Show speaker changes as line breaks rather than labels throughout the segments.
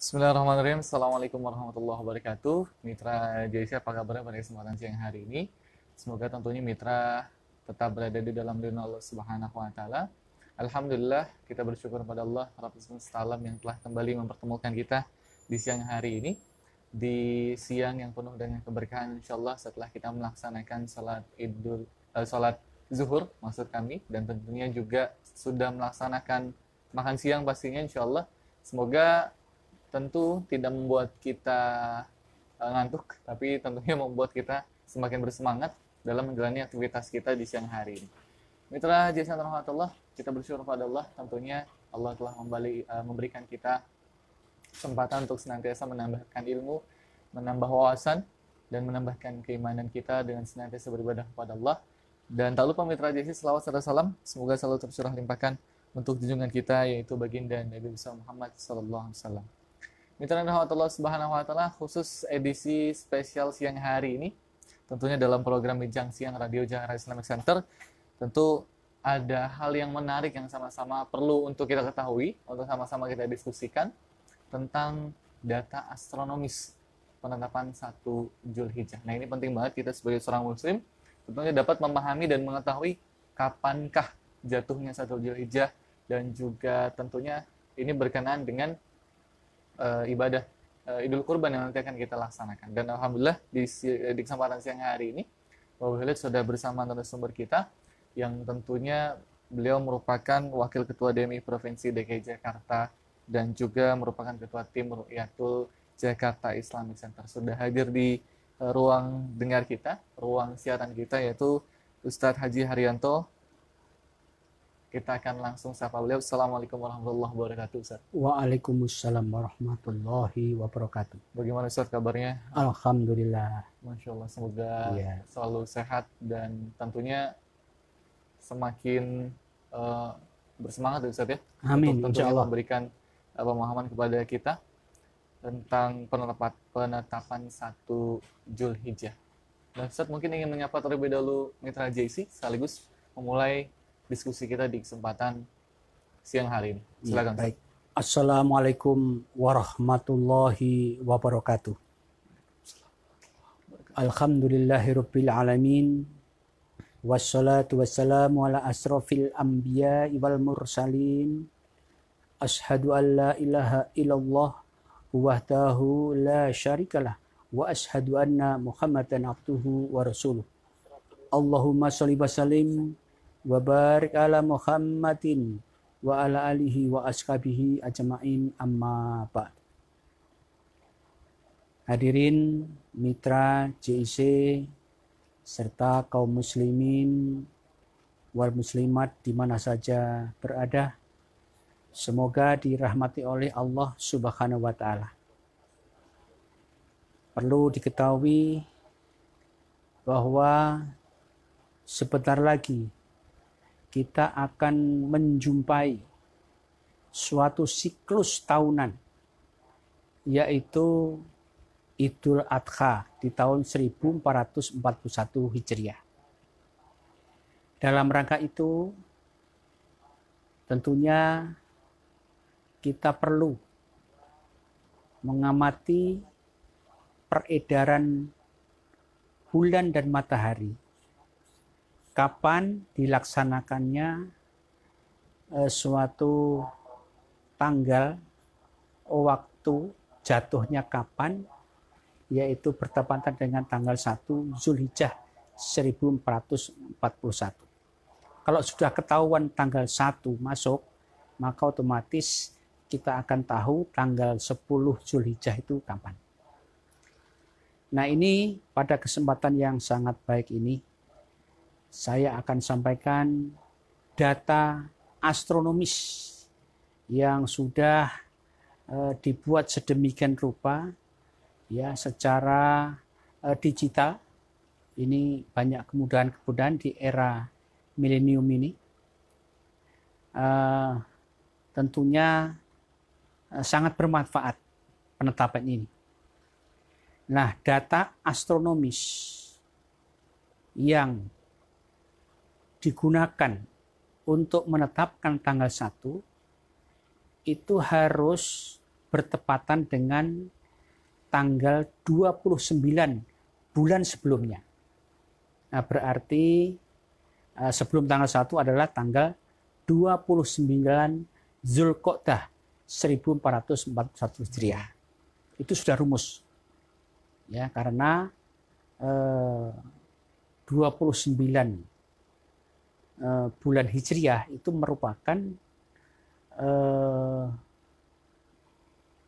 Bismillahirrahmanirrahim. Assalamualaikum warahmatullahi wabarakatuh. Mitra JC, apa kabarnya pada kesempatan siang hari ini? Semoga tentunya Mitra tetap berada di dalam lindungan Allah Subhanahu wa taala. Alhamdulillah, kita bersyukur pada Allah Rabbul semesta alam yang telah kembali mempertemukan kita di siang hari ini, di siang yang penuh dengan keberkahan insyaallah setelah kita melaksanakan salat zuhur maksud kami, dan tentunya juga sudah melaksanakan makan siang pastinya insyaallah. Semoga tentu tidak membuat kita ngantuk, tapi tentunya membuat kita semakin bersemangat dalam menjalani aktivitas kita di siang hari ini. Mitra Jason Rahmatullah, kita bersyukur pada Allah, tentunya Allah telah memberikan kita kesempatan untuk senantiasa menambahkan ilmu, menambah wawasan, dan menambahkan keimanan kita dengan senantiasa beribadah kepada Allah. Dan tak lupa Mitra Jason, selawat serta salam semoga selalu tercurah limpahkan untuk junjungan kita, yaitu baginda Nabi besar Muhammad SAW. Mitra rahmatullah subhanahu wa ta'ala, khusus edisi spesial siang hari ini, tentunya dalam program Bincang Siang Radio Jakarta Islamic Center, tentu ada hal yang menarik yang sama-sama perlu untuk kita ketahui, untuk sama-sama kita diskusikan tentang data astronomis penetapan 1 Zulhijjah. Nah, ini penting banget kita sebagai seorang muslim tentunya dapat memahami dan mengetahui kapankah jatuhnya 1 Zulhijjah, dan juga tentunya ini berkenaan dengan ibadah Idul Kurban yang nanti akan kita laksanakan. Dan alhamdulillah di kesempatan siang hari ini Bapak Khalid sudah bersama narasumber kita yang tentunya beliau merupakan Wakil Ketua DMI Provinsi DKI Jakarta dan juga merupakan Ketua Tim Ru'yatul Jakarta Islamic Center. Sudah hadir di ruang dengar kita, ruang siaran kita, yaitu Ustadz Haji Haryanto. Kita akan langsung sapa beliau. Assalamualaikum warahmatullahi wabarakatuh, Ustaz.
Waalaikumsalam warahmatullahi wabarakatuh.
Bagaimana Ustaz kabarnya?
Alhamdulillah.
Masya Allah, semoga selalu sehat dan tentunya semakin bersemangat ya Ustaz ya.
Amin,
untuk tentunya
insyaallah
memberikan pemahaman kepada kita tentang penetapan 1 Zulhijjah. Dan Ustaz mungkin ingin menyapa terlebih dahulu Mitra JC sekaligus memulai diskusi kita di kesempatan siang hari ini. Silakan.
Baik. Assalamualaikum warahmatullahi wabarakatuh. Alhamdulillahirabbil alamin. Wassalatu wassalamu ala asrofil anbiya'i wal mursalin. Ashhadu an la ilaha illallah wahdahu la syarikalah wa ashhadu anna Muhammadan abduhu wa rasuluh. Allahumma shalli wa sallim wa barik ala Muhammadin wa ala alihi wa ashabihi ajma'in, amma ba'd. Hadirin mitra JIC serta kaum muslimin wal muslimat di mana saja berada, semoga dirahmati oleh Allah Subhanahu wa taala. Perlu diketahui bahwa sebentar lagi kita akan menjumpai suatu siklus tahunan, yaitu Idul Adha di tahun 1441 Hijriah. Dalam rangka itu, tentunya kita perlu mengamati peredaran bulan dan matahari. Kapan dilaksanakannya suatu tanggal, waktu jatuhnya kapan, yaitu bertepatan dengan tanggal 1 Zulhijjah 1441. Kalau sudah ketahuan tanggal 1 masuk, maka otomatis kita akan tahu tanggal 10 Zulhijjah itu kapan. Nah, ini pada kesempatan yang sangat baik ini, saya akan sampaikan data astronomis yang sudah dibuat sedemikian rupa ya secara digital. Ini banyak kemudahan-kemudahan di era milenium ini. Tentunya sangat bermanfaat penetapan ini. Nah, data astronomis yang digunakan untuk menetapkan tanggal 1 itu harus bertepatan dengan tanggal 29 bulan sebelumnya. Nah, berarti sebelum tanggal 1 adalah tanggal 29 Zulqa'dah 1441 Hijriah. Itu sudah rumus. Ya, karena 29 bulan Hijriah itu merupakan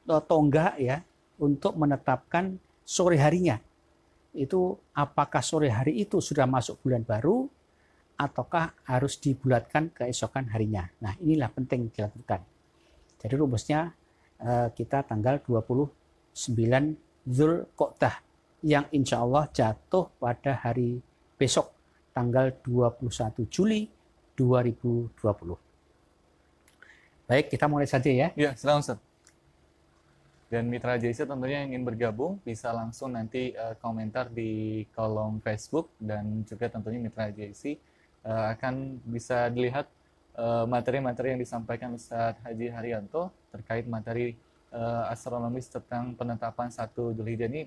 tonggak ya untuk menetapkan sore harinya. Itu apakah sore hari itu sudah masuk bulan baru ataukah harus dibulatkan keesokan harinya. Nah, inilah penting dilakukan. Jadi rumusnya kita tanggal 29 Zulqa'dah yang insya Allah jatuh pada hari besok tanggal 21 Juli 2020. Baik, kita mulai saja ya.
Ya, silakan Ustaz. Dan mitra JC tentunya yang ingin bergabung bisa langsung nanti komentar di kolom Facebook, dan juga tentunya mitra JC akan bisa dilihat materi-materi yang disampaikan Ustadz Haji Haryanto terkait materi astronomis tentang penetapan 1 Dzulhijjah. Ini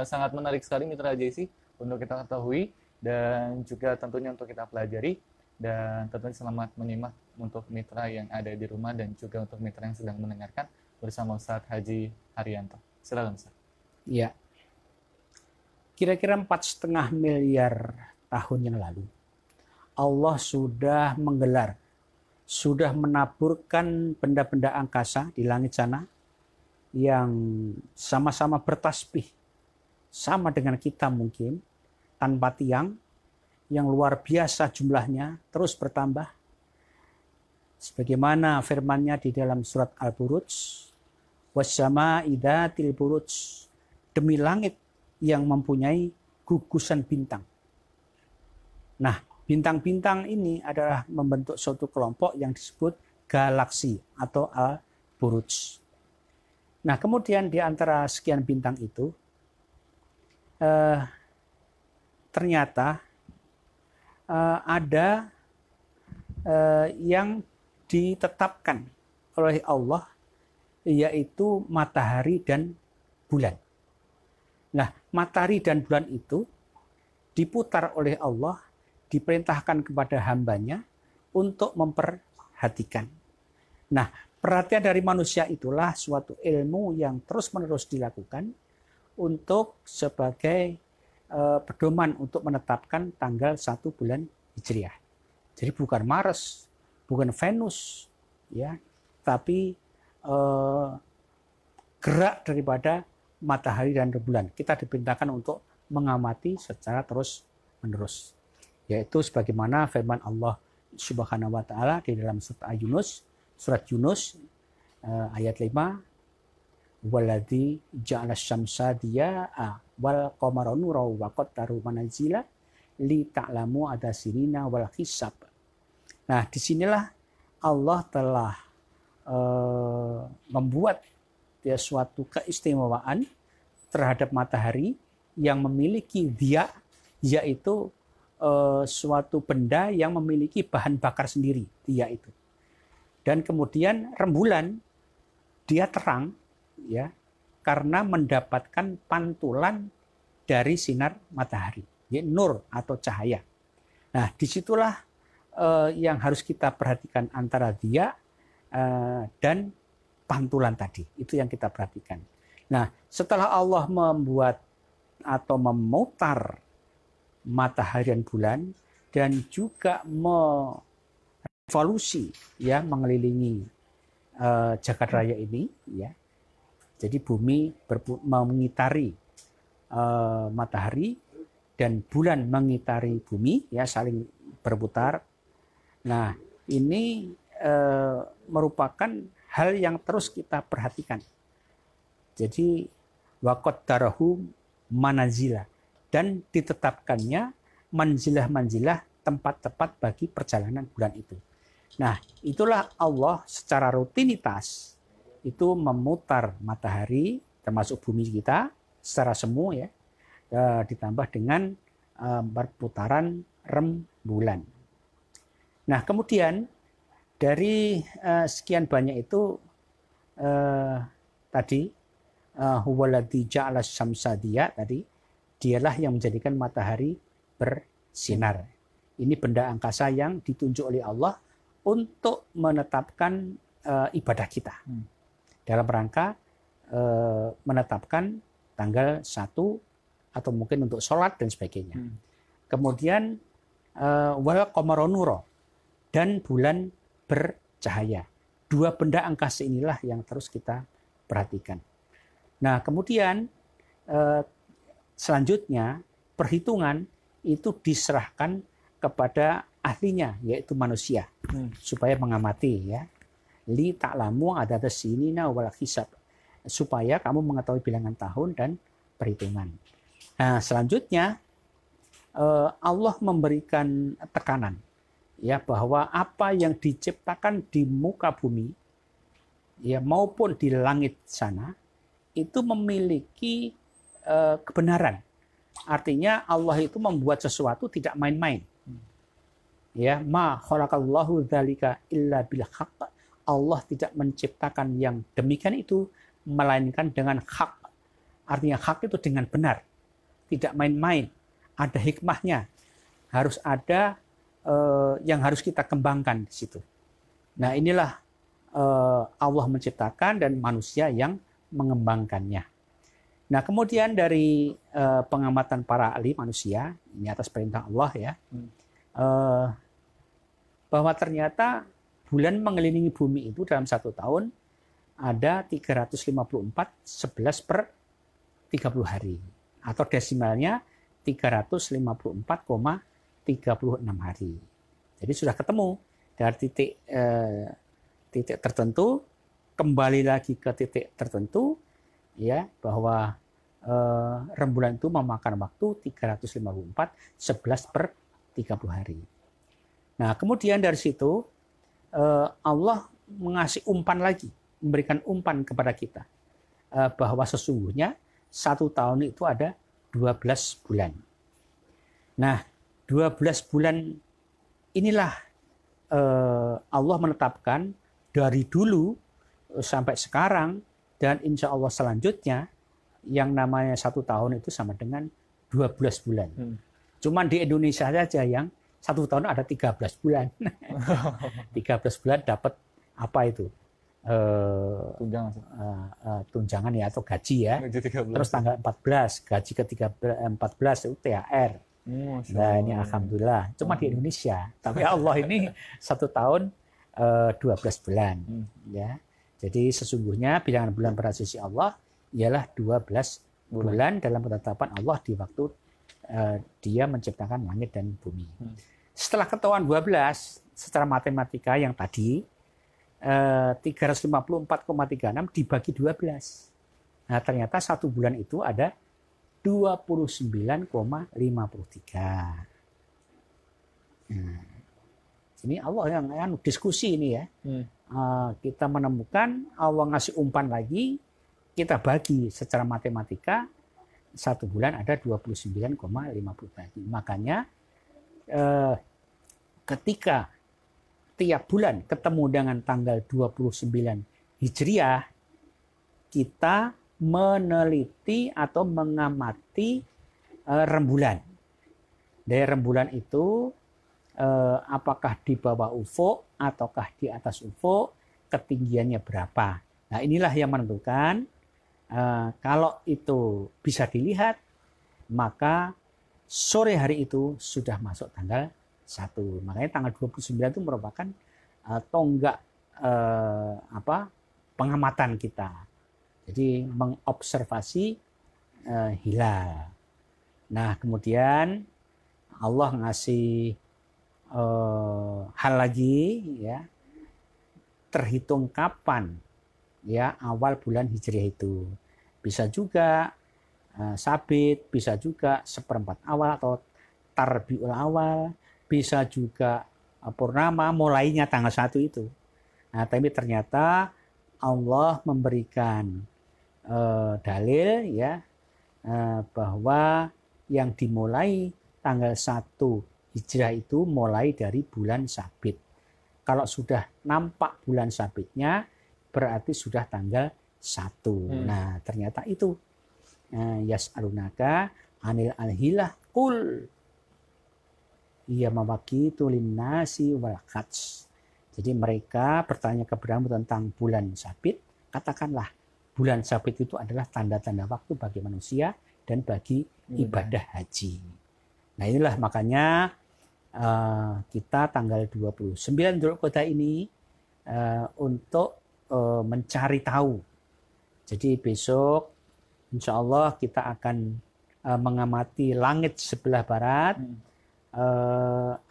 sangat menarik sekali mitra JC untuk kita ketahui dan juga tentunya untuk kita pelajari, dan tentunya selamat menyimak untuk mitra yang ada di rumah dan juga untuk mitra yang sedang mendengarkan bersama Ustadz Haji Haryanto. Silakan Ustadz.
Ya, kira-kira 4,5 miliar tahun yang lalu Allah sudah menggelar, sudah menaburkan benda-benda angkasa di langit sana yang sama-sama bertasbih, sama dengan kita mungkin, tanpa tiang, yang luar biasa jumlahnya, terus bertambah. Sebagaimana firman-Nya di dalam surat Al-Buruj, wassama'i dzatil buruj, demi langit yang mempunyai gugusan bintang. Nah, bintang-bintang ini adalah membentuk suatu kelompok yang disebut galaksi atau Al-Buruj. Nah, kemudian di antara sekian bintang itu ternyata ada yang ditetapkan oleh Allah, yaitu matahari dan bulan. Nah, matahari dan bulan itu diputar oleh Allah, diperintahkan kepada hambanya untuk memperhatikan. Nah, perhatian dari manusia itulah suatu ilmu yang terus-menerus dilakukan untuk sebagai pedoman untuk menetapkan tanggal 1 bulan Hijriah. Jadi bukan Mars, bukan Venus, ya, tapi gerak daripada matahari dan bulan. Kita diperintahkan untuk mengamati secara terus-menerus. Yaitu sebagaimana firman Allah Subhanahu wa taala di dalam surat Yunus ayat 5, waladzi ja'ala syamsa diya'a wal qamara nuran wa qaddarahu manazila li ta'lamu adasirina wal hisab. Nah, disinilah Allah telah membuat ya suatu keistimewaan terhadap matahari yang memiliki dia, yaitu suatu benda yang memiliki bahan bakar sendiri, dia itu. Dan kemudian rembulan dia terang ya karena mendapatkan pantulan dari sinar matahari, ya, nur atau cahaya. Nah, disitulah yang harus kita perhatikan antara dia dan pantulan tadi. Itu yang kita perhatikan. Nah, setelah Allah membuat atau memutar matahari dan bulan dan juga merevolusi ya mengelilingi jagat raya ini ya. Jadi bumi mengitari matahari dan bulan mengitari bumi ya, saling berputar. Nah, ini merupakan hal yang terus kita perhatikan. Jadi waqaddarahu manazila, dan ditetapkannya manzilah-manzilah tempat-tempat bagi perjalanan bulan itu. Nah, itulah Allah secara rutinitas itu memutar matahari termasuk bumi kita secara semu ya, ditambah dengan perputaran rembulan. Nah, kemudian dari sekian banyak itu tadi huwaladzi ja'ala syamsa diya tadi, dialah yang menjadikan matahari bersinar. Ini benda angkasa yang ditunjuk oleh Allah untuk menetapkan ibadah kita. Dalam rangka menetapkan tanggal 1 atau mungkin untuk sholat dan sebagainya. Kemudian wal qamara nura, dan bulan bercahaya. Dua benda angkasa inilah yang terus kita perhatikan. Nah, kemudian selanjutnya perhitungan itu diserahkan kepada ahlinya, yaitu manusia, supaya mengamati, ya. Li ta'lamu adada sinina wal hisab, supaya kamu mengetahui bilangan tahun dan perhitungan. Nah, selanjutnya Allah memberikan tekanan, ya, bahwa apa yang diciptakan di muka bumi, ya, maupun di langit sana itu memiliki kebenaran. Artinya Allah itu membuat sesuatu tidak main-main. Ya, ma khalaqallahu dzalika illa bil haqq. Allah tidak menciptakan yang demikian itu melainkan dengan hak. Artinya hak itu dengan benar. Tidak main-main. Ada hikmahnya. Harus ada yang harus kita kembangkan di situ. Nah, inilah Allah menciptakan dan manusia yang mengembangkannya. Nah, kemudian dari pengamatan para ahli manusia, ini atas perintah Allah, ya, bahwa ternyata bulan mengelilingi bumi itu dalam 1 tahun ada 354 11 per 30 hari. Atau desimalnya 354,36 hari. Jadi sudah ketemu dari titik tertentu, kembali lagi ke titik tertentu, ya, bahwa rembulan itu memakan waktu 354 11 per 30 hari. Nah, kemudian dari situ Allah mengasih umpan lagi, memberikan umpan kepada kita bahwa sesungguhnya 1 tahun itu ada 12 bulan. Nah, 12 bulan inilah Allah menetapkan dari dulu sampai sekarang, dan insya Allah selanjutnya yang namanya 1 tahun itu sama dengan 12 bulan. Cuman di Indonesia saja yang 1 tahun ada 13 bulan. 13 bulan dapat apa itu? Tunjangan ya, atau gaji, ya. Terus tanggal 14, gaji ke-14 itu THR. Nah, ini alhamdulillah. Cuma di Indonesia. Tapi Allah ini 1 tahun 12 bulan. Ya. Jadi sesungguhnya bilangan bulan pada sisi Allah ialah 12 bulan dalam ketetapan Allah di waktu dia menciptakan langit dan bumi. Setelah ketahuan 12 secara matematika yang tadi, 354,36 dibagi 12. Nah, ternyata 1 bulan itu ada 29,53. Nah, ini Allah yang diskusi ini, ya. Kita menemukan Allah ngasih umpan lagi, kita bagi secara matematika, 1 bulan ada 29,53. Makanya ketika tiap bulan ketemu dengan tanggal 29 Hijriah, kita meneliti atau mengamati rembulan. Dari rembulan itu apakah di bawah ufuk ataukah di atas ufuk, ketinggiannya berapa. Nah, inilah yang menentukan kalau itu bisa dilihat, maka sore hari itu sudah masuk tanggal 1. Makanya tanggal 29 itu merupakan tonggak pengamatan kita. Jadi mengobservasi hilal. Nah, kemudian Allah ngasih hal lagi, ya, terhitung kapan, ya, awal bulan Hijriah itu. Bisa juga sabit, bisa juga 1/4 awal atau tarbiul awal, bisa juga purnama, mulainya tanggal 1 itu. Nah, tapi ternyata Allah memberikan dalil, ya, bahwa yang dimulai tanggal 1 Hijrah itu mulai dari bulan sabit. Kalau sudah nampak bulan sabitnya, berarti sudah tanggal Nah, ternyata itu yas'alunaka anil alhilah qul ya mawaqitu linnasi wal hajj. Jadi mereka bertanya kepadamu tentang bulan sabit, katakanlah bulan sabit itu adalah tanda-tanda waktu bagi manusia dan bagi ibadah haji. Nah, inilah makanya kita tanggal 29 Dzulqa'dah ini untuk mencari tahu. Jadi besok insya Allah kita akan mengamati langit sebelah barat.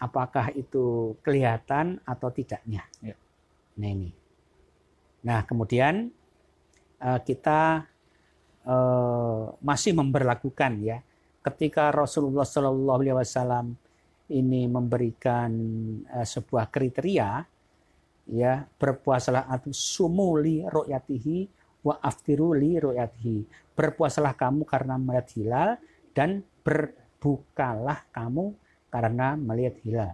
Apakah itu kelihatan atau tidaknya.
Ya.
Nah ini. Nah kemudian kita masih memberlakukan ya, ketika Rasulullah SAW ini memberikan sebuah kriteria ya, berpuasalah atau sumuli ru'yatihi wa aftiru li ru'yatihi. Berpuasalah kamu karena melihat hilal dan berbukalah kamu karena melihat hilal.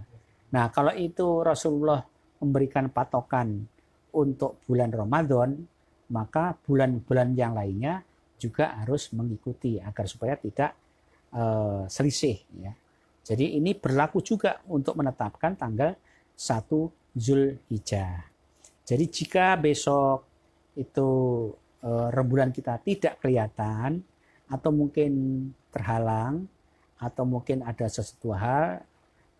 Nah, kalau itu Rasulullah memberikan patokan untuk bulan Ramadan, maka bulan-bulan yang lainnya juga harus mengikuti agar supaya tidak selisih ya. Jadi ini berlaku juga untuk menetapkan tanggal 1 Zulhijjah. Jadi jika besok itu rembulan kita tidak kelihatan atau mungkin terhalang atau mungkin ada sesuatu hal,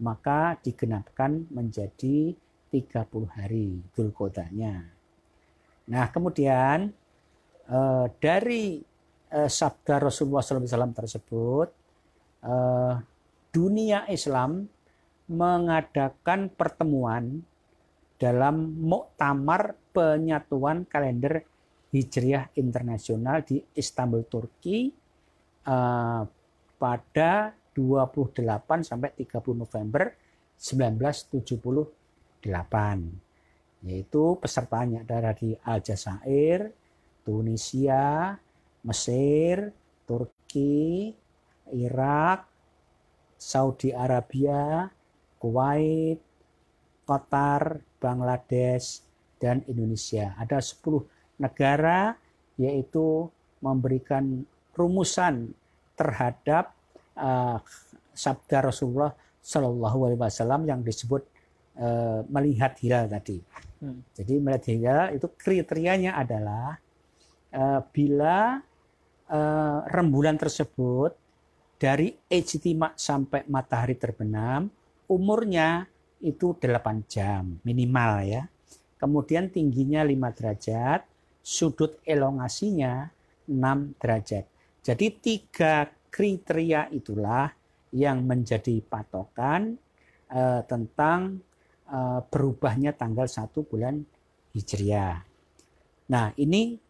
maka digenapkan menjadi 30 hari Dzulqa'dahnya. Nah, kemudian dari sabda Rasulullah SAW tersebut, dunia Islam mengadakan pertemuan dalam Muktamar Penyatuan Kalender Hijriah Internasional di Istanbul, Turki pada 28 sampai 30 November 1978. Yaitu pesertanya dari Aljazair, Tunisia, Mesir, Turki, Irak, Saudi Arabia, Kuwait, Qatar, Bangladesh, dan Indonesia. Ada 10 negara yaitu memberikan rumusan terhadap sabda Rasulullah Shallallahu Alaihi Wasallam yang disebut melihat hilal tadi. Jadi melihat hilal itu kriterianya adalah bila rembulan tersebut dari ijtima sampai matahari terbenam umurnya itu 8 jam minimal ya. Kemudian tingginya 5 derajat, sudut elongasinya 6 derajat. Jadi 3 kriteria itulah yang menjadi patokan tentang berubahnya tanggal 1 bulan Hijriah. Nah, ini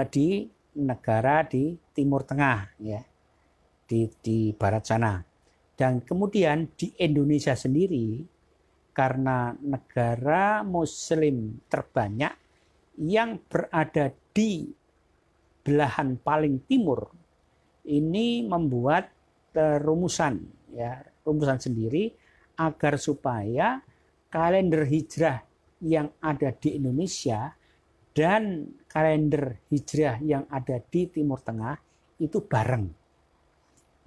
di negara di Timur Tengah ya, di barat sana. Dan kemudian di Indonesia sendiri, karena negara Muslim terbanyak yang berada di belahan paling timur, ini membuat rumusan sendiri agar supaya kalender hijrah yang ada di Indonesia dan kalender hijrah yang ada di Timur Tengah itu bareng.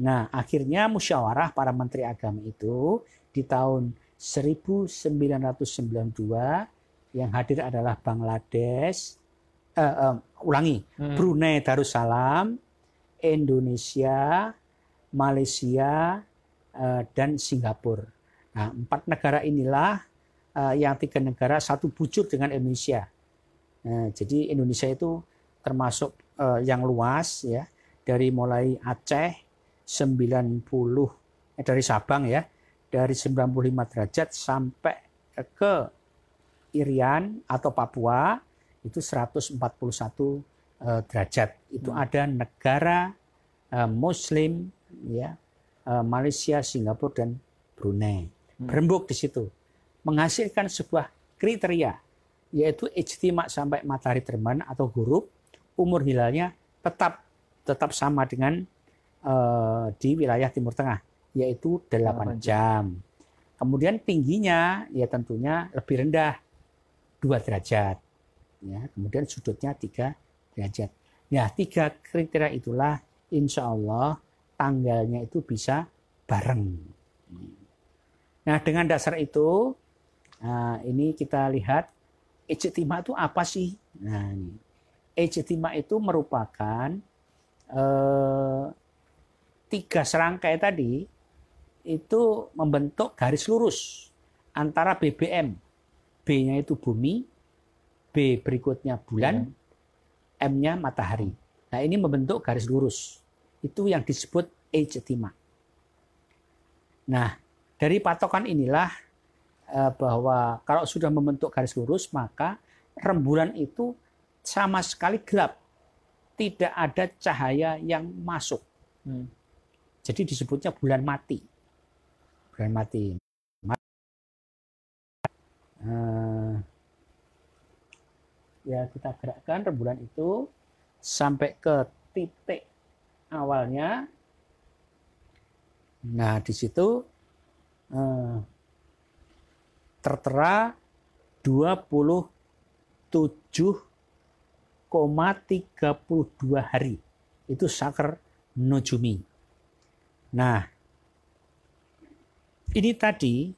Nah, akhirnya musyawarah para menteri agama itu di tahun 1992 yang hadir adalah Bangladesh, Brunei Darussalam, Indonesia, Malaysia, dan Singapura. Nah, 4 negara inilah yang 3 negara satu bujur dengan Indonesia. Jadi Indonesia itu termasuk yang luas ya, dari mulai Aceh 90 dari Sabang ya, dari 95 derajat sampai ke Irian atau Papua itu 141 derajat. Itu ada negara Muslim ya, Malaysia, Singapura, dan Brunei. Berembuk di situ. Menghasilkan sebuah kriteria, yaitu ijtima sampai matahari terbenam atau ghurub, umur hilalnya tetap sama dengan di wilayah Timur Tengah, yaitu 8 jam. Kemudian tingginya ya tentunya lebih rendah, 2 derajat. Ya, kemudian sudutnya 3 derajat. Ya, 3 kriteria itulah insya Allah tanggalnya itu bisa bareng. Nah, dengan dasar itu, ini kita lihat ijtima itu apa sih? Nah, ini. Ijtima itu merupakan 3 serangkai tadi itu membentuk garis lurus antara BBM. B-nya itu bumi, B berikutnya bulan, M-nya matahari. Nah, ini membentuk garis lurus. Itu yang disebut ijtima. Nah, dari patokan inilah bahwa kalau sudah membentuk garis lurus, maka rembulan itu sama sekali gelap. Tidak ada cahaya yang masuk. Jadi disebutnya bulan mati. Bulan mati. Ya, kita gerakkan rembulan itu sampai ke titik awalnya. Nah, di situ tertera 27,32 hari. Itu Syahar Nujumi. Nah, ini tadi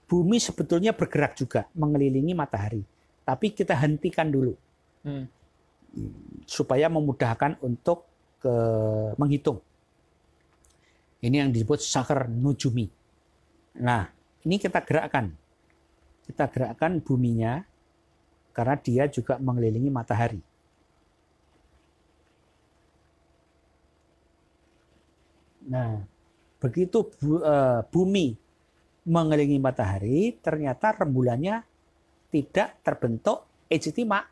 bumi sebetulnya bergerak juga mengelilingi matahari. Tapi kita hentikan dulu. Supaya memudahkan untuk menghitung. Ini yang disebut Syahar Nujumi. Nah, ini kita gerakkan. Kita gerakkan buminya karena dia juga mengelilingi matahari. Nah, begitu bumi mengelilingi matahari, ternyata rembulannya tidak terbentuk ijtima.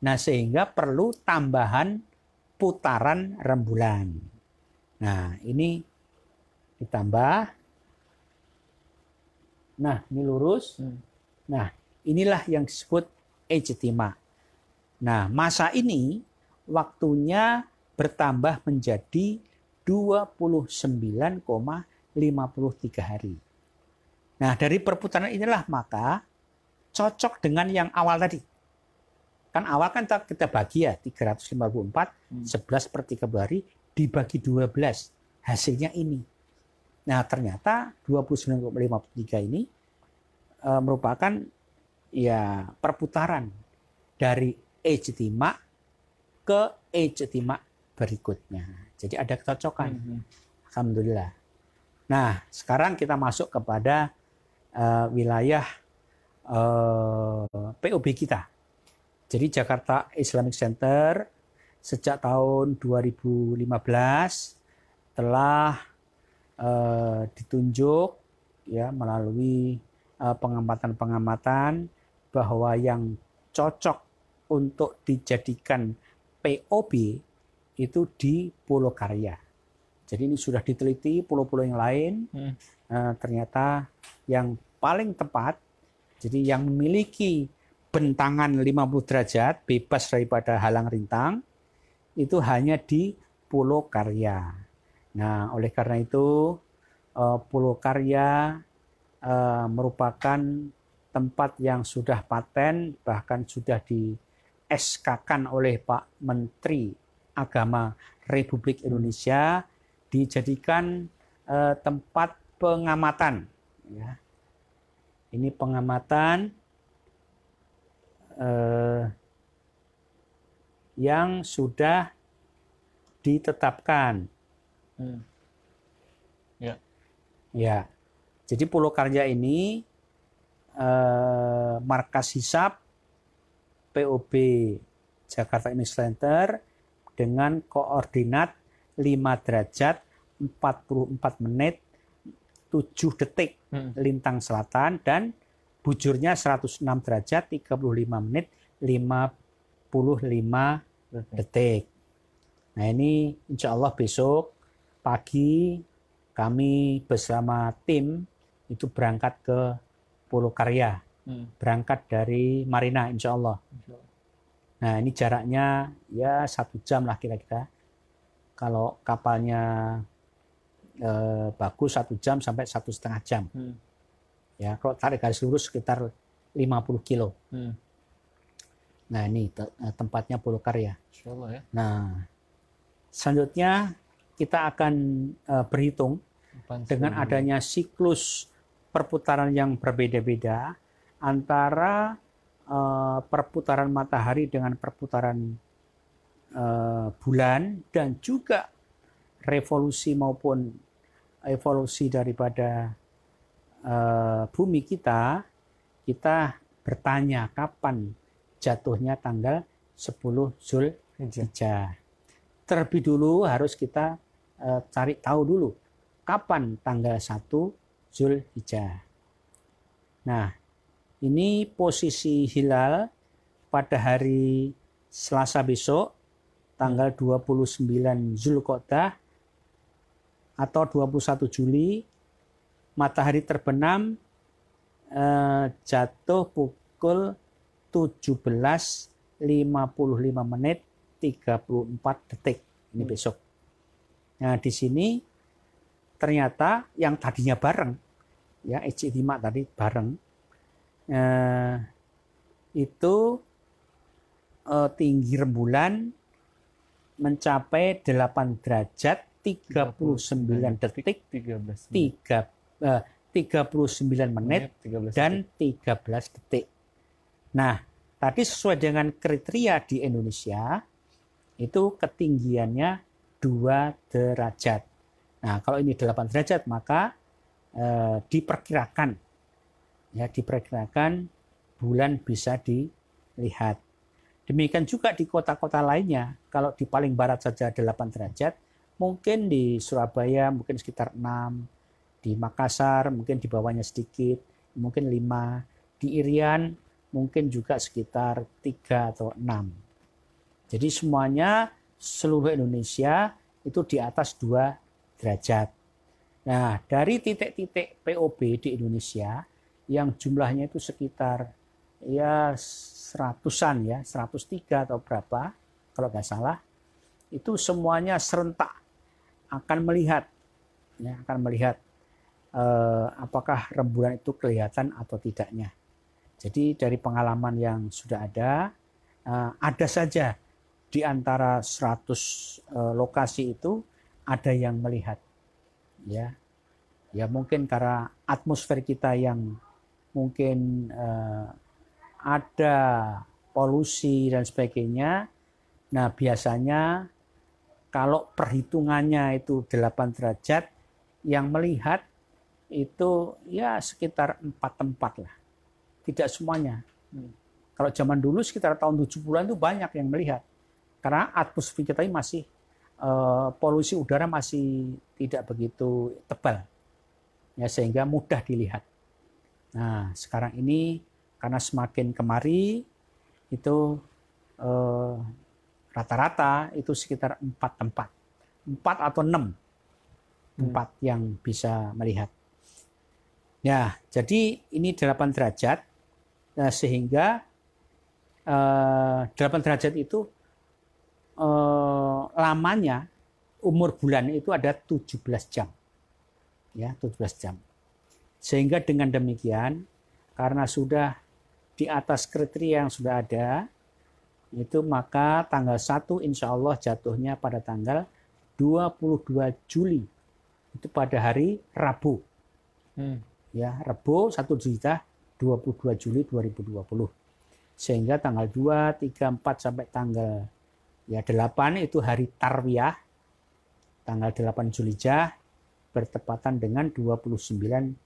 Nah, sehingga perlu tambahan putaran rembulan. Nah, ini ditambah. Nah, ini lurus. Nah, inilah yang disebut ijtima. Nah, masa ini waktunya bertambah menjadi 29,53 hari. Nah, dari perputaran inilah maka cocok dengan yang awal tadi. Kan awal kan kita bagi ya 354, 11/30 hari dibagi 12. Hasilnya ini. Nah, ternyata 29,53 ini merupakan ya perputaran dari ijtima ke ijtima berikutnya. Jadi ada kecocokan. Alhamdulillah. Nah, sekarang kita masuk kepada wilayah POB kita. Jadi Jakarta Islamic Center sejak tahun 2015 telah ditunjuk ya melalui pengamatan-pengamatan bahwa yang cocok untuk dijadikan POB itu di Pulau Karya. Jadi ini sudah diteliti pulau-pulau yang lain. Ternyata yang paling tepat, jadi yang memiliki bentangan 50 derajat, bebas daripada halang rintang, itu hanya di Pulau Karya. Nah, oleh karena itu, Pulau Karya merupakan tempat yang sudah paten, bahkan sudah di SK-kan oleh Pak Menteri Agama Republik Indonesia, dijadikan tempat pengamatan. Ya. Ini pengamatan yang sudah ditetapkan. Ya. Jadi Pulau Karya ini markas hisab POB Jakarta Islamic Center dengan koordinat 5 derajat 44 menit 7 detik lintang selatan dan bujurnya 106 derajat 35 menit 55 detik. Nah, ini insya Allah besok pagi kami bersama tim itu berangkat ke Pulau Karya. Berangkat dari Marina insya Allah. Nah, ini jaraknya ya 1 jam lah kira-kira. Kalau kapalnya bagus 1 jam sampai 1,5 jam. Ya, kalau tarik garis lurus sekitar 50 kilo. Nah, ini tempatnya Polokarya.
Insyaallah ya.
Nah, selanjutnya kita akan berhitung dengan adanya siklus perputaran yang berbeda-beda antara perputaran matahari dengan perputaran bulan dan juga revolusi maupun evolusi daripada bumi kita bertanya kapan jatuhnya tanggal 10 Zulhijjah. Terlebih dulu harus kita cari tahu dulu kapan tanggal 1 Zulhijjah. Nah, ini posisi hilal pada hari Selasa besok tanggal 29 Zulqa'dah atau 21 Juli. Matahari terbenam jatuh pukul 17.55 menit 34 detik. Ini besok. Nah, di sini ternyata yang tadinya bareng, ya ijtima tadi bareng, itu tinggi rembulan mencapai 8 derajat 39 detik 39 menit dan 13 detik. Nah, tadi sesuai dengan kriteria di Indonesia itu ketinggiannya 2 derajat. Nah, kalau ini 8 derajat maka diperkirakan bulan bisa dilihat. Demikian juga di kota-kota lainnya. Kalau di paling barat saja 8 derajat, mungkin di Surabaya mungkin sekitar 6, di Makassar mungkin di bawahnya sedikit, mungkin 5, di Irian mungkin juga sekitar 3 atau 6. Jadi semuanya seluruh Indonesia itu di atas 2 derajat. Nah, dari titik-titik POB di Indonesia yang jumlahnya itu sekitar ya 100-an ya, 103 atau berapa kalau nggak salah, itu semuanya serentak akan melihat apakah rembulan itu kelihatan atau tidaknya. Jadi dari pengalaman yang sudah ada saja di antara 100 lokasi itu ada yang melihat. Ya mungkin karena atmosfer kita yang mungkin ada polusi dan sebagainya. Nah, biasanya kalau perhitungannya itu 8 derajat, yang melihat itu ya sekitar 4 tempat lah. Tidak semuanya. Kalau zaman dulu sekitar tahun 70-an itu banyak yang melihat. Karena atmosfer kita ini masih polusi udara masih tidak begitu tebal. Ya, sehingga mudah dilihat. Nah, sekarang ini karena semakin kemari itu rata-rata itu sekitar 4 tempat. 4 atau 6 tempat yang bisa melihat. Ya, jadi ini 8 derajat. Nah, sehingga 8 derajat itu lamanya umur bulan itu ada 17 jam. Ya, 17 jam. Sehingga dengan demikian karena sudah di atas kriteria yang sudah ada, itu maka tanggal 1 insya Allah jatuhnya pada tanggal 22 Juli. Itu pada hari Rabu. Ya, Rabu 1 Zulhijjah 22 Juli 2020. Sehingga tanggal 2, 3, 4 sampai tanggal 8 itu hari Tarwiyah. Tanggal 8 Zulhijjah bertepatan dengan 29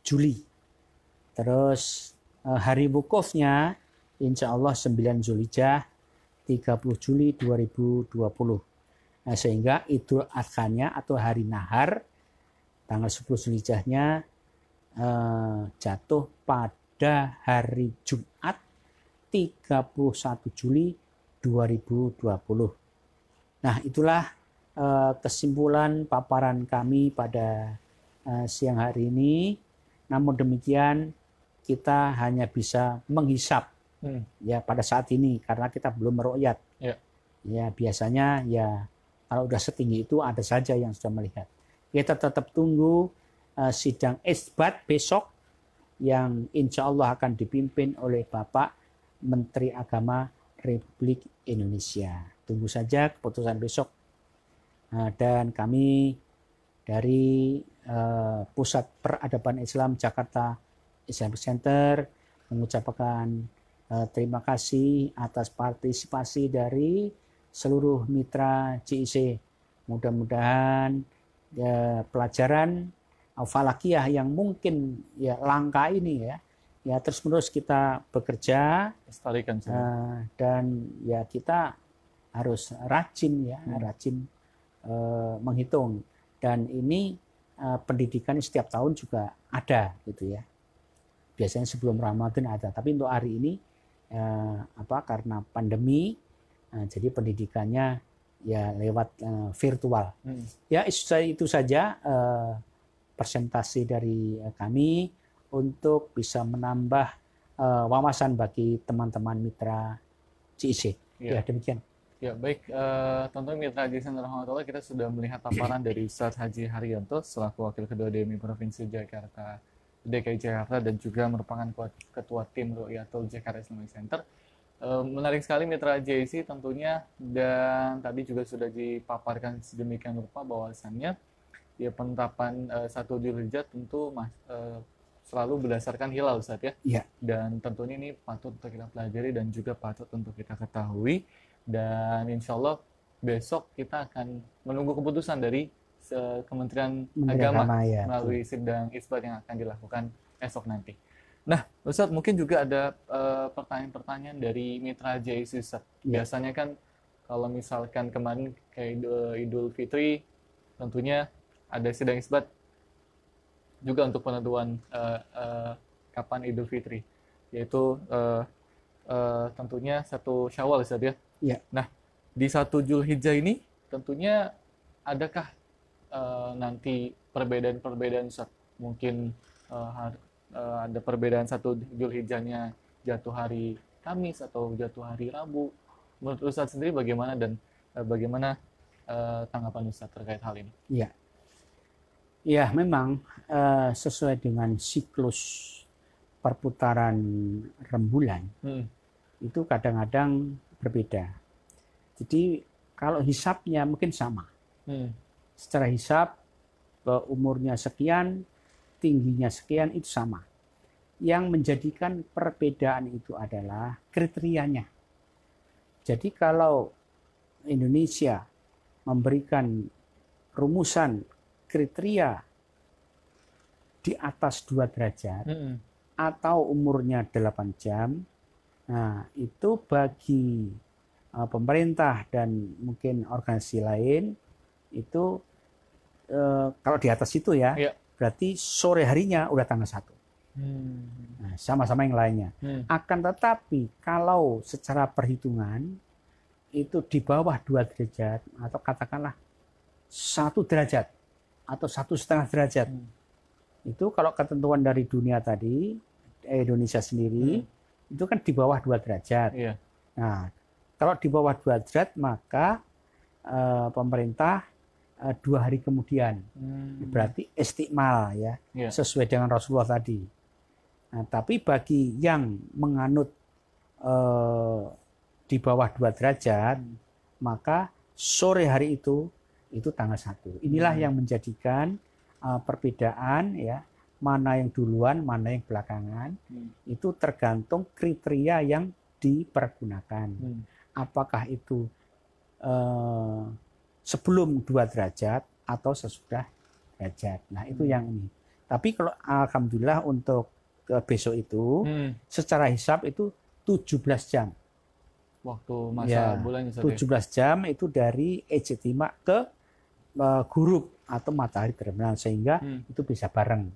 Juli. Terus hari wukufnya insya Allah 9 Zulhijjah 30 Juli 2020. Nah, sehingga Idul Adha-nya atau hari nahar tanggal 10 Zulhijjahnya jatuh pada hari Jumat 31 Juli 2020. Nah, itulah kesimpulan paparan kami pada siang hari ini. Namun demikian kita hanya bisa menghisap ya pada saat ini karena kita belum meru'yat. Ya biasanya ya kalau udah setinggi itu ada saja yang sudah melihat. Kita tetap tunggu sidang isbat besok yang insya Allah akan dipimpin oleh Bapak Menteri Agama Republik Indonesia. Tunggu saja keputusan besok. Dan kami dari Pusat Peradaban Islam Jakarta Islamic Center mengucapkan terima kasih atas partisipasi dari seluruh mitra JIC. Mudah-mudahan pelajaran falakiyah yang mungkin ya langka ini ya terus-menerus kita bekerja dan ya kita harus rajin rajin menghitung, dan ini pendidikan setiap tahun juga ada gitu ya. Biasanya sebelum Ramadan ada, tapi untuk hari ini karena pandemi jadi pendidikannya ya lewat virtual. Ya itu saja presentasi dari kami untuk bisa menambah wawasan bagi teman-teman mitra JIC. Ya demikian.
Ya baik, tentunya mitra JIC rahmatullah, kita sudah melihat paparan dari Ustadz Haji Haryanto selaku Wakil Ketua DMI Provinsi DKI Jakarta dan juga merupakan Ketua Tim Ru'yatul Jakarta Islamic Center. Menarik sekali mitra JIC tentunya, dan tadi juga sudah dipaparkan sedemikian rupa bahwasannya ya penetapan 1 Dzulhijjah tentu selalu berdasarkan hilal, Ustaz ya.
Iya.
Dan tentunya ini patut untuk kita pelajari dan juga patut untuk kita ketahui, dan insya Allah besok kita akan menunggu keputusan dari Kementerian Agama melalui sidang isbat yang akan dilakukan esok nanti. Nah, Ustadz, mungkin juga ada pertanyaan-pertanyaan dari mitra JIC, Ustadz. Biasanya kan kalau misalkan kemarin kayak Idul Fitri, tentunya ada sidang isbat juga untuk penentuan kapan Idul Fitri, yaitu tentunya 1 Syawal, Ustadz ya.
Iya.
Nah, di 1 Dzulhijjah ini tentunya adakah nanti perbedaan-perbedaan, Ustadz? Mungkin ada perbedaan 1 Dzulhijjahnya jatuh hari Kamis atau jatuh hari Rabu. Menurut Ustadz sendiri bagaimana, dan bagaimana tanggapan Ustadz terkait hal ini?
Iya. Ya, memang sesuai dengan siklus perputaran rembulan itu kadang-kadang berbeda. Jadi kalau hisapnya mungkin sama. Secara hisap umurnya sekian, tingginya sekian, itu sama. Yang menjadikan perbedaan itu adalah kriterianya. Jadi kalau Indonesia memberikan rumusan kriteria di atas 2 derajat atau umurnya 8 jam, nah itu bagi pemerintah dan mungkin organisasi lain itu kalau di atas itu ya, berarti sore harinya udah tanggal 1. Nah, sama-sama yang lainnya. Akan tetapi kalau secara perhitungan itu di bawah 2 derajat atau katakanlah 1 derajat atau 1,5 derajat, itu kalau ketentuan dari dunia tadi, Indonesia sendiri itu kan di bawah 2 derajat. Nah, kalau di bawah 2 derajat maka pemerintah 2 hari kemudian, berarti istikmal ya, sesuai dengan Rasulullah tadi. Nah, tapi bagi yang menganut di bawah 2 derajat, maka sore hari itu tanggal 1. Inilah yang menjadikan perbedaan ya, mana yang duluan, mana yang belakangan, itu tergantung kriteria yang dipergunakan. Apakah itu sebelum 2 derajat atau sesudah derajat. Nah, itu yang ini. Tapi kalau alhamdulillah untuk besok itu secara hisab itu 17 jam.
Waktu masa bulannya
17 jam itu dari ijtima ke ghurub atau matahari terbenam, sehingga itu bisa bareng.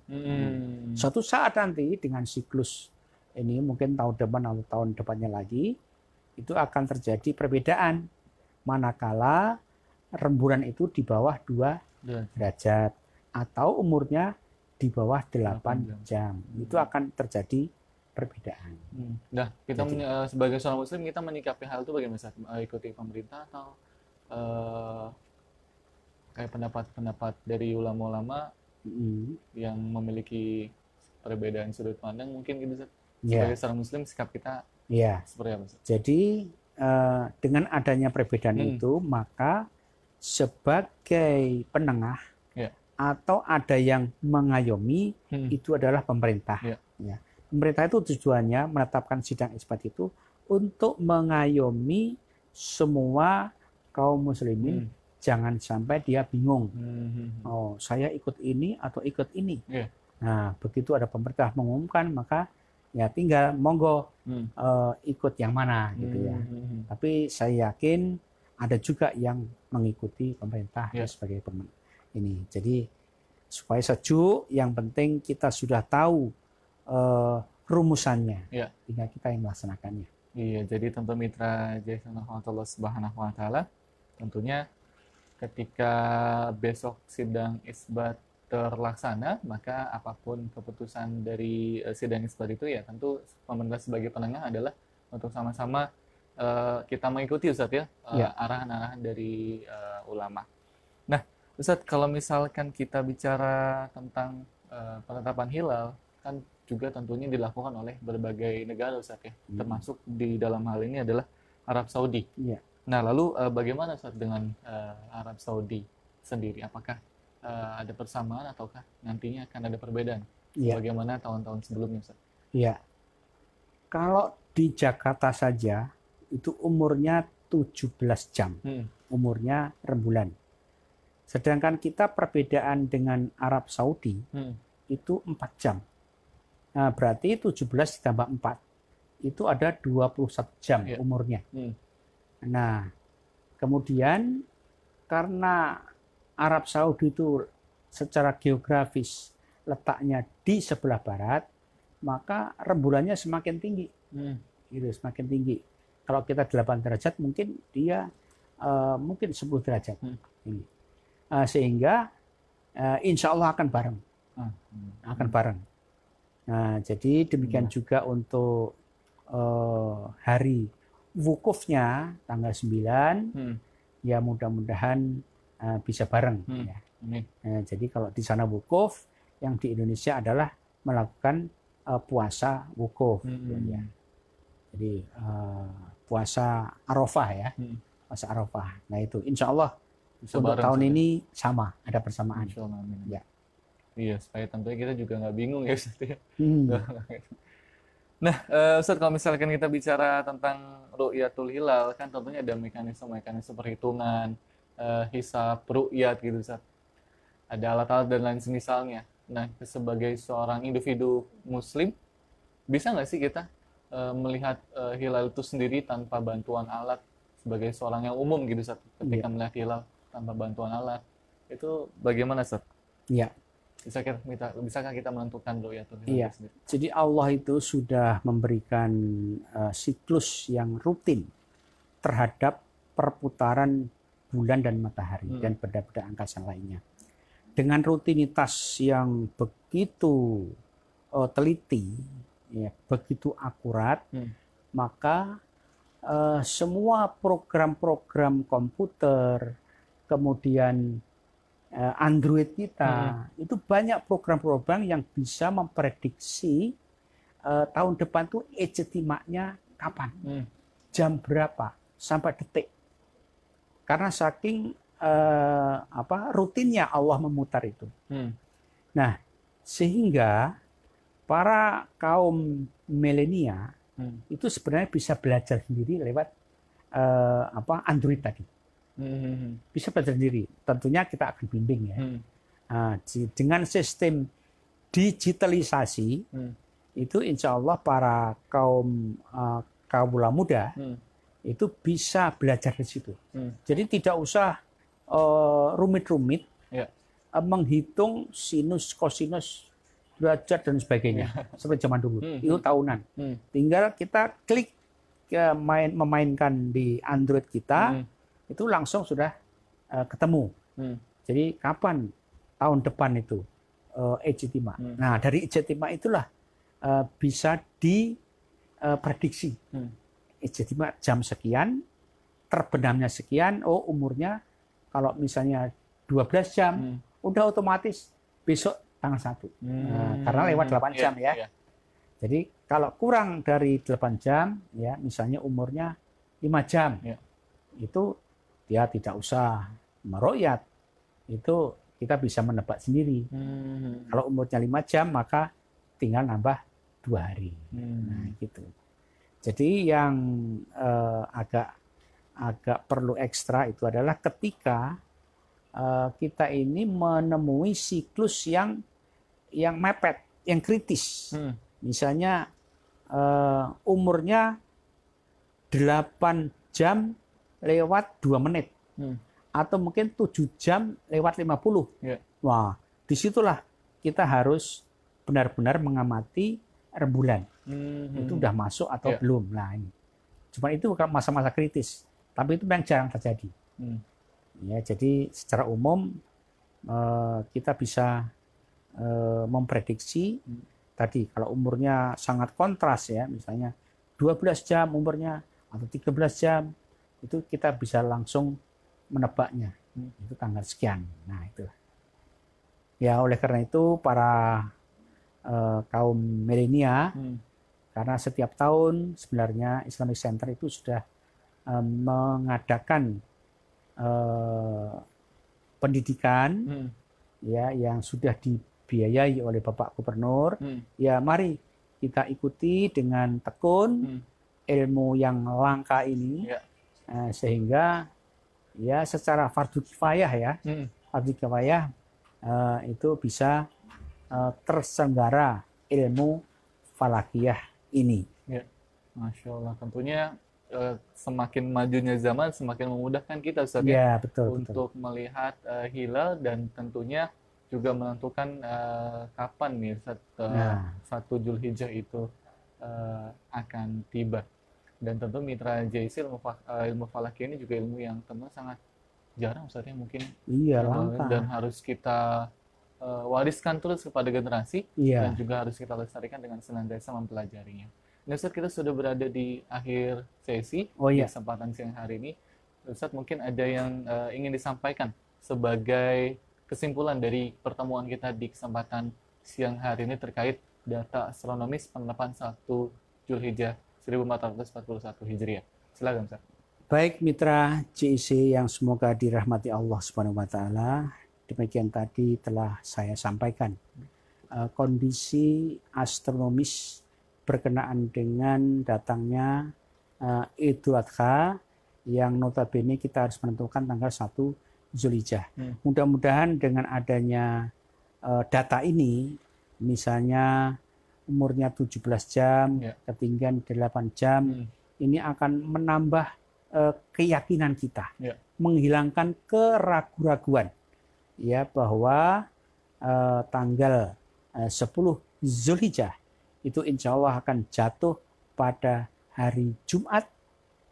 Suatu saat nanti dengan siklus ini mungkin tahun depan atau tahun depannya lagi itu akan terjadi perbedaan manakala rembulan itu di bawah 2 derajat atau umurnya di bawah 8 jam. Itu akan terjadi perbedaan.
Nah, kita sebagai seorang muslim kita menyikapi hal itu bagaimana, Ustaz? Ikuti pemerintah atau kayak pendapat-pendapat dari ulama-ulama yang memiliki perbedaan sudut pandang, mungkin gitu, Ustaz? Sebagai seorang muslim sikap kita seperti apa, Ustaz?
Jadi dengan adanya perbedaan itu, maka sebagai penengah atau ada yang mengayomi itu adalah pemerintah. Ya. Pemerintah itu tujuannya menetapkan sidang isbat itu untuk mengayomi semua kaum muslimin, jangan sampai dia bingung. Oh, saya ikut ini atau ikut ini. Nah, begitu ada pemerintah mengumumkan, maka ya tinggal monggo ikut yang mana gitu ya. Tapi saya yakin ada juga yang mengikuti pemerintah sebagai ini. Jadi supaya sejuk, yang penting kita sudah tahu rumusannya, tinggal kita yang melaksanakannya.
Iya, jadi tentu mitra Jason Allah Subhanahu wa Ta'ala, tentunya ketika besok sidang isbat terlaksana, maka apapun keputusan dari sidang isbat itu ya tentu pemerintah sebagai penengah adalah untuk sama-sama kita mengikuti Ustadz ya, arahan-arahan dari ulama. Nah Ustadz, kalau misalkan kita bicara tentang penetapan hilal, kan juga tentunya dilakukan oleh berbagai negara Ustadz ya, termasuk di dalam hal ini adalah Arab Saudi. Nah lalu bagaimana Ustadz dengan Arab Saudi sendiri? Apakah ada persamaan ataukah nantinya akan ada perbedaan? Bagaimana tahun-tahun sebelumnya Ustadz?
Iya. Kalau di Jakarta saja itu umurnya 17 jam. Umurnya rembulan. Sedangkan kita perbedaan dengan Arab Saudi itu 4 jam. Nah, berarti 17 ditambah 4. Itu ada 21 jam umurnya. Nah, kemudian karena Arab Saudi itu secara geografis letaknya di sebelah barat, maka rembulannya semakin tinggi. Gitu, semakin tinggi. Kalau kita 8 derajat, mungkin dia mungkin 10 derajat. Ini. Sehingga insya Allah akan bareng. Akan bareng. Nah, jadi demikian juga untuk hari wukufnya tanggal 9, ya mudah-mudahan bisa bareng. Ya. Jadi kalau di sana wukuf, yang di Indonesia adalah melakukan puasa wukuf. Ya. Jadi puasa Arafah ya, puasa Arafah. Nah itu insya Allah untuk tahun ini sama, ada persamaan. Ya.
Iya, supaya tentunya kita juga nggak bingung ya Ustaz ya. Nah, Ustaz, kalau misalkan kita bicara tentang ru'yatul hilal, kan tentunya ada mekanisme perhitungan, hisab, ru'yat gitu Ustaz. Ada alat-alat dan lain semisalnya. Nah, sebagai seorang individu muslim, bisa nggak sih kita melihat hilal itu sendiri tanpa bantuan alat sebagai seorang yang umum gitu Ustaz, ketika melihat hilal tanpa bantuan alat? Itu bagaimana Ustaz?
Iya.
Bisakah kita menentukan ru'yatul hilal?
Iya. Jadi Allah itu sudah memberikan siklus yang rutin terhadap perputaran bulan dan matahari dan benda-benda angkasa lainnya. Dengan rutinitas yang begitu teliti, ya, begitu akurat, maka semua program-program komputer, kemudian Android kita, itu banyak program-program yang bisa memprediksi tahun depan tuh ijtima'nya kapan, jam berapa, sampai detik. Karena saking rutinnya Allah memutar itu. Nah, sehingga para kaum milenial itu sebenarnya bisa belajar sendiri lewat Android tadi. Bisa belajar sendiri. Tentunya kita akan bimbing ya. Dengan sistem digitalisasi itu insya Allah para kaum muda itu bisa belajar di situ. Jadi tidak usah rumit-rumit menghitung sinus, kosinus, derajat dan sebagainya seperti zaman dulu. Itu tahunan. Tinggal kita klik memainkan di Android kita, itu langsung sudah ketemu. Jadi kapan tahun depan itu ijtima. Nah, dari ijtima itulah bisa diprediksi. Ijtima jam sekian, terbenamnya sekian, umurnya kalau misalnya 12 jam, udah otomatis besok tanggal 1. Karena lewat 8 jam ya. Jadi kalau kurang dari 8 jam, ya misalnya umurnya 5 jam.
Ya.
Itu dia tidak usah meroyat. Itu kita bisa menebak sendiri. Kalau umurnya 5 jam, maka tinggal nambah 2 hari. Nah, gitu. Jadi yang agak perlu ekstra itu adalah ketika kita ini menemui siklus yang mepet, yang kritis. Misalnya umurnya 8 jam lewat 2 menit. Atau mungkin 7 jam lewat 50.
Yeah.
Wah, disitulah kita harus benar-benar mengamati rembulan. Itu udah masuk atau belum. Nah, ini. Cuma itu masa-masa kritis. Tapi itu memang jarang terjadi. Ya, jadi secara umum kita bisa memprediksi tadi kalau umurnya sangat kontras ya, misalnya 12 jam umurnya atau 13 jam, itu kita bisa langsung menebaknya. Itu tanggal sekian. Nah, itu. Ya, oleh karena itu para kaum milenial, karena setiap tahun sebenarnya Islamic Center itu sudah mengadakan pendidikan ya yang sudah dibiayai oleh Bapak Gubernur. Ya, mari kita ikuti dengan tekun ilmu yang langka ini, sehingga ya secara fardu kifayah ya, fardu kifayah itu bisa terselenggara ilmu falakiyah ini.
Ya, Masya Allah. Tentunya semakin majunya zaman semakin memudahkan kita Ustaz,
ya, betul,
untuk melihat hilal dan tentunya juga menentukan kapan nih satu Zulhijjah itu akan tiba. Dan tentu mitra JIC ilmu falak ini juga ilmu yang tentu sangat jarang Ustaz, mungkin
langka.
Dan harus kita wariskan terus kepada generasi, dan juga harus kita lestarikan dengan senantiasa mempelajarinya. Nah, Ustaz, kita sudah berada di akhir sesi di kesempatan siang hari ini. Ustaz, mungkin ada yang ingin disampaikan sebagai kesimpulan dari pertemuan kita di kesempatan siang hari ini terkait data astronomis penetapan 1 Zulhijjah 1441 Hijriah. Silakan, Ustaz.
Baik mitra JIC yang semoga dirahmati Allah Subhanahu wa taala, demikian tadi telah saya sampaikan kondisi astronomis berkenaan dengan datangnya Idul Adha yang notabene kita harus menentukan tanggal 1 Zulhijjah. Mudah-mudahan dengan adanya data ini, misalnya umurnya 17 jam, ketinggian 8 jam, ini akan menambah keyakinan kita, menghilangkan keraguan-raguan ya bahwa tanggal 10 Zulhijjah itu insya Allah akan jatuh pada hari Jumat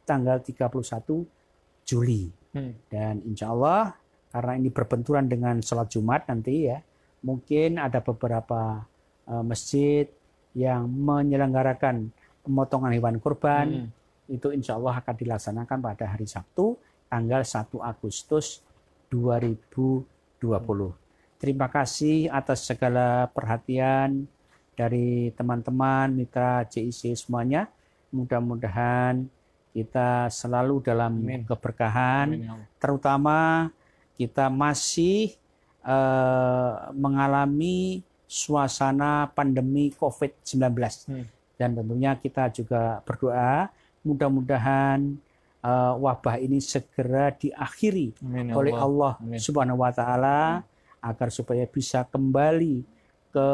tanggal 31 Juli. Dan insya Allah karena ini berbenturan dengan sholat Jumat nanti ya, mungkin ada beberapa masjid yang menyelenggarakan pemotongan hewan kurban, itu insya Allah akan dilaksanakan pada hari Sabtu tanggal 1 Agustus 2020. Terima kasih atas segala perhatian dari teman-teman mitra JIC semuanya. Mudah-mudahan kita selalu dalam keberkahan. Terutama kita masih mengalami suasana pandemi COVID-19. Dan tentunya kita juga berdoa mudah-mudahan wabah ini segera diakhiri oleh Allah Subhanahu wa taala agar supaya bisa kembali ke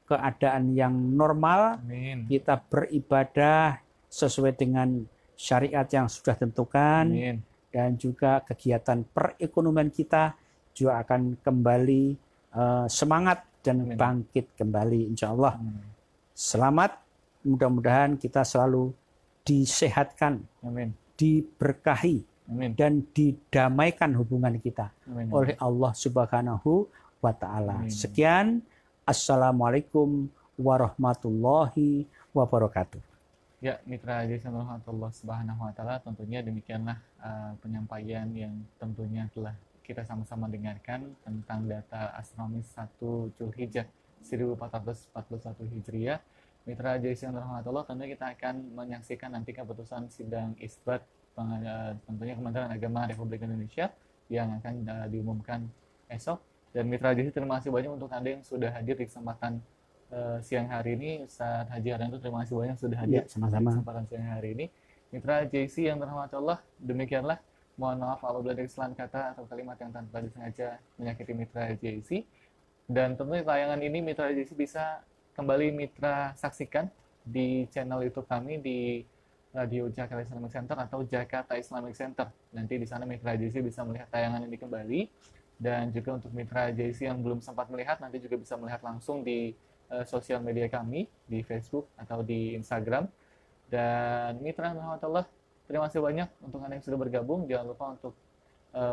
keadaan yang normal. Kita beribadah sesuai dengan syariat yang sudah tentukan. Dan juga kegiatan perekonomian kita juga akan kembali semangat dan bangkit kembali insya Allah. Selamat, mudah-mudahan kita selalu disehatkan, diberkahi, dan didamaikan hubungan kita oleh Allah Subhanahu wa taala. Sekian, assalamualaikum warahmatullahi wabarakatuh.
Ya, mitra JIC Allah Subhanahu wa taala, tentunya demikianlah penyampaian yang tentunya telah kita sama-sama dengarkan tentang data astronomis 1 Zulhijjah 1441 Hijriah. Mitra JIC Allah, tentunya kita akan menyaksikan nanti keputusan sidang isbat tentunya Kementerian Agama Republik Indonesia yang akan diumumkan esok. Dan Mitra JC, terima kasih banyak untuk Anda yang sudah hadir di kesempatan siang hari ini. Ustaz Haji Haryanto, terima kasih banyak sudah hadir
sama-sama
di kesempatan siang hari ini. Mitra JC yang dirahmati Allah, demikianlah. Mohon maaf kalau ada kesalahan kata atau kalimat yang tanpa disengaja menyakiti Mitra JC. Dan tentunya tayangan ini Mitra JC bisa kembali Mitra saksikan di channel YouTube kami di Radio Jakarta Islamic Center atau Jakarta Islamic Center. Nanti di sana Mitra JC bisa melihat tayangan ini kembali. Dan juga untuk Mitra JC yang belum sempat melihat, nanti juga bisa melihat langsung di sosial media kami, di Facebook atau di Instagram. Dan Mitra Rahmatullah, terima kasih banyak untuk Anda yang sudah bergabung. Jangan lupa untuk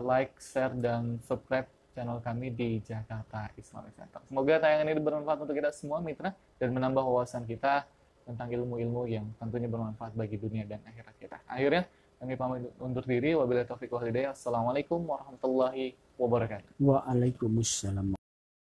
like, share, dan subscribe channel kami di Jakarta Islamic Center. Semoga tayangan ini bermanfaat untuk kita semua, Mitra, dan menambah wawasan kita tentang ilmu-ilmu yang tentunya bermanfaat bagi dunia dan akhirat kita. Akhirnya, kami pamit undur diri. Wabillahi taufiq wal hidayah. Assalamualaikum warahmatullahi wabarakatuh.
Waalaikumsalam.